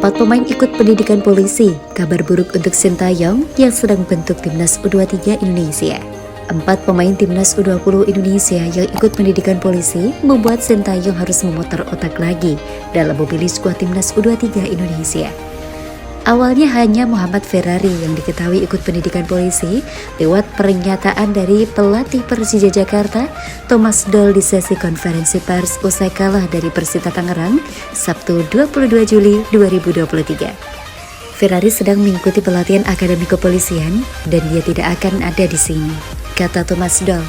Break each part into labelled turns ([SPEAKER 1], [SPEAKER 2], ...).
[SPEAKER 1] 4 pemain ikut pendidikan polisi. Kabar buruk untuk Sintayong yang sedang bentuk timnas U23 Indonesia. 4 pemain timnas U20 Indonesia yang ikut pendidikan polisi membuat Sintayong harus memutar otak lagi dalam memilih skuad timnas U23 Indonesia. Awalnya hanya Muhammad Ferrari yang diketahui ikut pendidikan polisi lewat pernyataan dari pelatih Persija Jakarta, Thomas Doll di sesi konferensi pers usai kalah dari Persita Tangerang, Sabtu 22 Juli 2023. Ferrari sedang mengikuti pelatihan akademi kepolisian dan dia tidak akan ada di sini, kata Thomas Doll.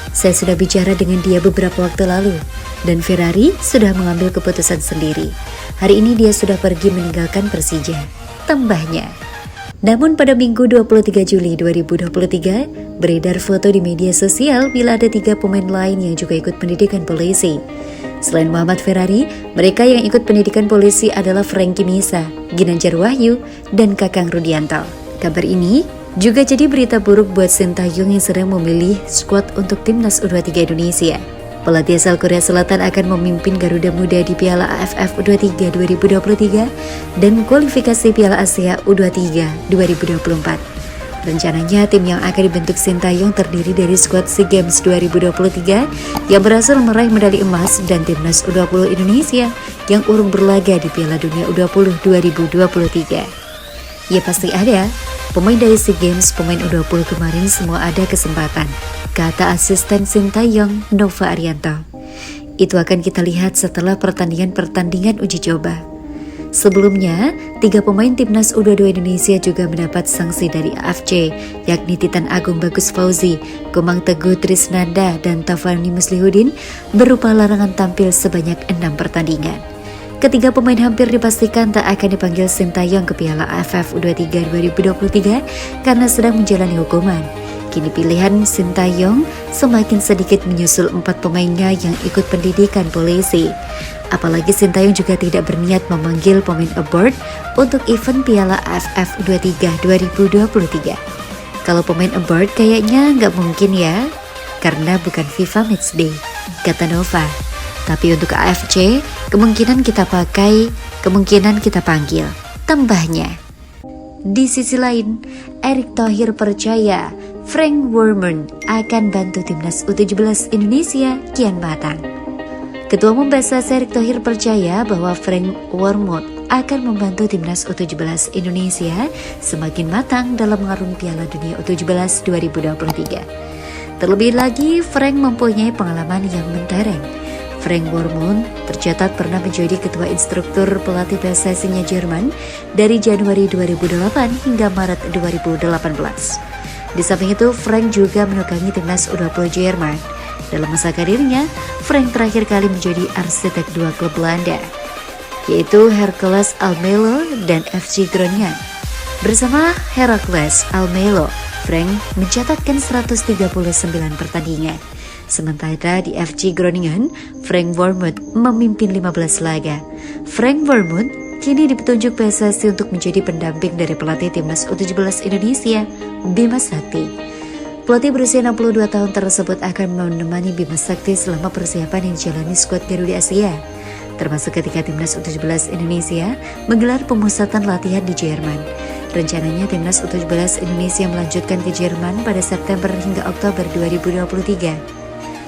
[SPEAKER 1] Saya sudah bicara dengan dia beberapa waktu lalu dan Ferrari sudah mengambil keputusan sendiri. Hari ini dia sudah pergi meninggalkan Persija, tambahnya. Namun pada Minggu 23 Juli 2023, beredar foto di media sosial bila ada 3 pemain lain yang juga ikut pendidikan polisi. Selain Muhammad Ferrari, mereka yang ikut pendidikan polisi adalah Frankie Misa, Ginanjar Wahyu, dan Kakang Rudianto. Kabar ini juga jadi berita buruk buat Sintayong yang sedang memilih skuad untuk timnas U23 Indonesia. Pelatih asal Korea Selatan akan memimpin Garuda Muda di Piala AFF U23 2023 dan kualifikasi Piala Asia U23 2024. Rencananya tim yang akan dibentuk Sintayong terdiri dari skuad SEA Games 2023 yang berhasil meraih medali emas dan timnas U20 Indonesia yang urung berlaga di Piala Dunia U20 2023. Ya pasti ada, pemain dari SEA Games, pemain U20 kemarin semua ada kesempatan, kata asisten Sintayong Nova Arianto. Itu akan kita lihat setelah pertandingan uji coba. Sebelumnya, 3 pemain timnas U22 Indonesia juga mendapat sanksi dari AFC, yakni Titan Agung Bagus Fauzi, Komang Teguh Trisnanda, dan Tafani Muslihudin berupa larangan tampil sebanyak 6 pertandingan. Ketiga pemain hampir dipastikan tak akan dipanggil Sintayong ke Piala AFF U23 2023 karena sedang menjalani hukuman. Kini pilihan Sintayong semakin sedikit menyusul 4 pemainnya yang ikut pendidikan polisi. Apalagi Sintayong juga tidak berniat memanggil pemain aboard untuk event Piala AFF U23 2023. Kalau pemain aboard kayaknya nggak mungkin ya, karena bukan FIFA Matchday, kata Nova. Tapi untuk AFC, kemungkinan kita panggil, tambahnya. Di sisi lain, Erick Thohir percaya Frank Wormoed akan bantu timnas U17 Indonesia kian matang. Ketua Umum PSSI Erick Thohir percaya bahwa Frank Wormoed akan membantu timnas U17 Indonesia semakin matang dalam mengarungi Piala Dunia U17 2023. Terlebih lagi, Frank mempunyai pengalaman yang mentereng. Frank Wormoed tercatat pernah menjadi ketua instruktur pelatih PSSI-nya Jerman dari Januari 2008 hingga Maret 2018. Di samping itu, Frank juga menukangi timnas U20 Jerman. Dalam masa karirnya, Frank terakhir kali menjadi arsitek 2 klub Belanda, yaitu Heracles Almelo dan FC Groningen. Bersama Heracles Almelo, Frank mencatatkan 139 pertandingan. Sementara di FC Groningen, Frank Wormoed memimpin 15 laga. Frank Wormoed kini ditunjuk PSSI untuk menjadi pendamping dari pelatih timnas U17 Indonesia, Bima Sakti. Pelatih berusia 62 tahun tersebut akan menemani Bima Sakti selama persiapan yang dijalani skuad Garuda Asia, termasuk ketika timnas U17 Indonesia menggelar pemusatan latihan di Jerman. Rencananya timnas U17 Indonesia melanjutkan ke Jerman pada September hingga Oktober 2023.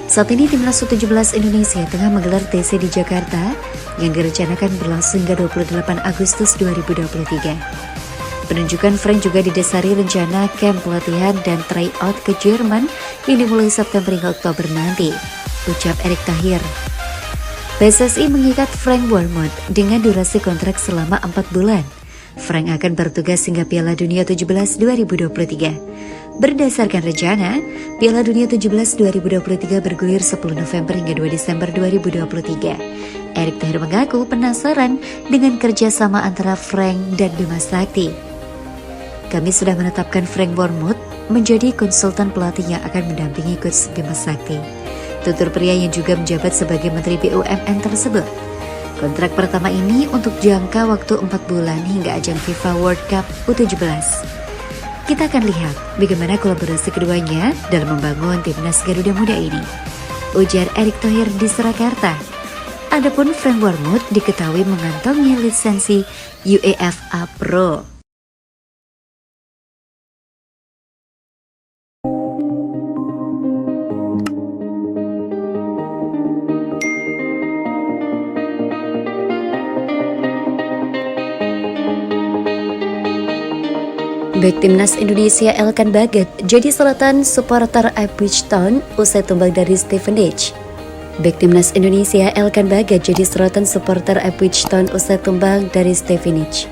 [SPEAKER 1] Saat ini timnas U17 Indonesia tengah menggelar TC di Jakarta yang direncanakan berlangsung hingga 28 Agustus 2023. Penunjukan Frank juga didasari rencana camp pelatihan dan tryout ke Jerman yang dimulai September hingga Oktober nanti, ucap Erick Thohir. PSSI mengikat Frank Wormoed dengan durasi kontrak selama 4 bulan. Frank akan bertugas hingga Piala Dunia U17 2023. Berdasarkan rencana, Piala Dunia U17 2023 bergulir 10 November hingga 2 Desember 2023. Erick Thohir mengaku penasaran dengan kerjasama antara Frank dan Bima Sakti. Kami sudah menetapkan Frank Wormoed menjadi konsultan pelatih yang akan mendampingi Coach Bima Sakti, tutur pria yang juga menjabat sebagai Menteri BUMN tersebut. Kontrak pertama ini untuk jangka waktu 4 bulan hingga ajang FIFA World Cup U17. Kita akan lihat bagaimana kolaborasi keduanya dalam membangun timnas Garuda Muda ini, ujar Erick Thohir di Surakarta. Adapun Frank Wormuth diketahui mengantongi lisensi UEFA Pro. Bek Timnas Indonesia Elkan Baget jadi sorotan supporter Ipswich Town usai tumbang dari Stevenage. Bek Timnas Indonesia Elkan Baget jadi sorotan supporter Ipswich Town usai tumbang dari Stevenage.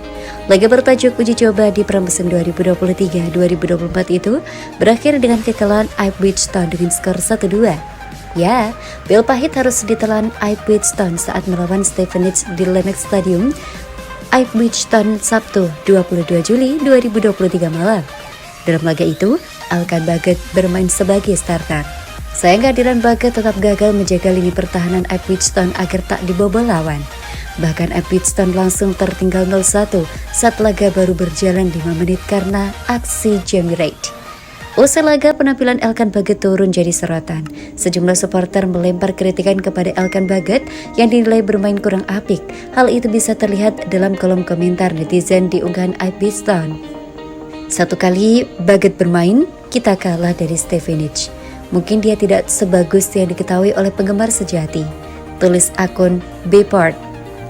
[SPEAKER 1] Laga bertajuk uji coba di pramusim 2023-2024 itu berakhir dengan kekalahan Ipswich Town dengan skor 1-2. Ya, pil pahit harus ditelan Ipswich Town saat melawan Stevenage di Lennox Stadium, Ipswich Town Sabtu 22 Juli 2023 malam. Dalam laga itu, Elkan Baget bermain sebagai starter. Sayang kehadiran Baget tetap gagal menjaga lini pertahanan Ipswich Town agar tak dibobol lawan. Bahkan Ipswich Town langsung tertinggal 0-1 saat laga baru berjalan 5 menit karena aksi Jamie Reid. Usai laga, penampilan Elkan Baget turun jadi sorotan. Sejumlah supporter melempar kritikan kepada Elkan Baget yang dinilai bermain kurang apik. Hal itu bisa terlihat dalam kolom komentar netizen di unggahan Ipswich Town. Satu kali Baget bermain, kita kalah dari Stevenage. Mungkin dia tidak sebagus yang diketahui oleh penggemar sejati, tulis akun Bport.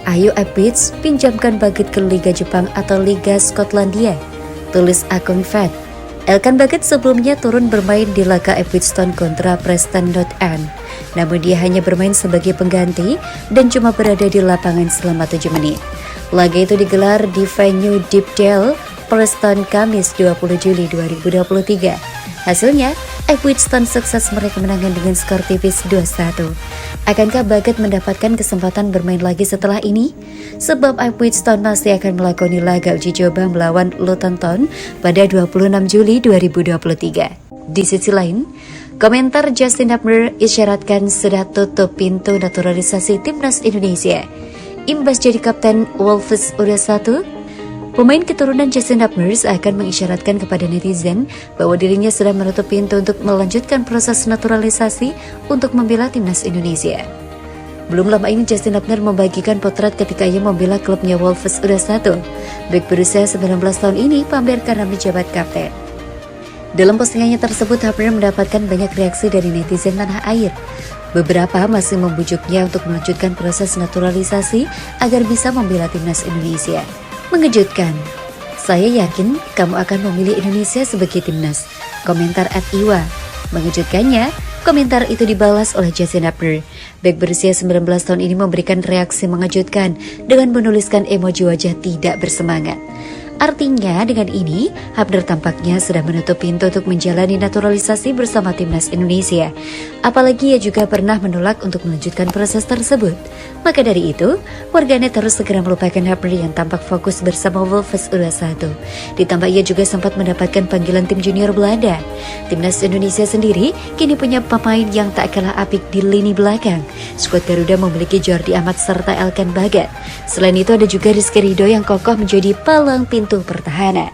[SPEAKER 1] Ayo Ipswich, pinjamkan Baget ke Liga Jepang atau Liga Skotlandia, tulis akun Fed. Elkan Baget sebelumnya turun bermain di laga Ipswich Town kontra Preston North End. Namun dia hanya bermain sebagai pengganti dan cuma berada di lapangan selama 7 menit. Laga itu digelar di venue Deepdale, Preston, Kamis 20 Juli 2023. Hasilnya, Ipswich Town sukses meraih kemenangan dengan skor tipis 2-1. Akankah Baget mendapatkan kesempatan bermain lagi setelah ini? Sebab Ipswich Town masih akan melakoni laga uji coba melawan Luton Town pada 26 Juli 2023. Di sisi lain, komentar Justin Hubner isyaratkan sudah tutup pintu naturalisasi Timnas Indonesia. Imbas jadi kapten Wolves U21, pemain keturunan Justin Hubner akan mengisyaratkan kepada netizen bahwa dirinya sudah menutup pintu untuk melanjutkan proses naturalisasi untuk membela Timnas Indonesia. Belum lama ini Justin Hubner membagikan potret ketika ia membela klubnya Wolves U21. Bek berusia 19 tahun ini pamer karena menjabat kapten. Dalam postingannya tersebut, Hubner mendapatkan banyak reaksi dari netizen tanah air. Beberapa masih membujuknya untuk melanjutkan proses naturalisasi agar bisa membela Timnas Indonesia. Mengejutkan. Saya yakin kamu akan memilih Indonesia sebagai timnas, komentar @iwa. Mengejutkannya, komentar itu dibalas oleh Justin Hubner. Bek berusia 19 tahun ini memberikan reaksi mengejutkan dengan menuliskan emoji wajah tidak bersemangat. Artinya dengan ini, Hubner tampaknya sudah menutup pintu untuk menjalani naturalisasi bersama Timnas Indonesia. Apalagi ia juga pernah menolak untuk melanjutkan proses tersebut. Maka dari itu, warganet harus segera melupakan Hubner yang tampak fokus bersama Wolves U21. Ditambah ia juga sempat mendapatkan panggilan tim junior Belanda. Timnas Indonesia sendiri kini punya pemain yang tak kalah apik di lini belakang. Skuad Garuda memiliki Jordi Amat serta Elkan Baget. Selain itu ada juga Rizky Ridho yang kokoh menjadi palang pintu pertahanan.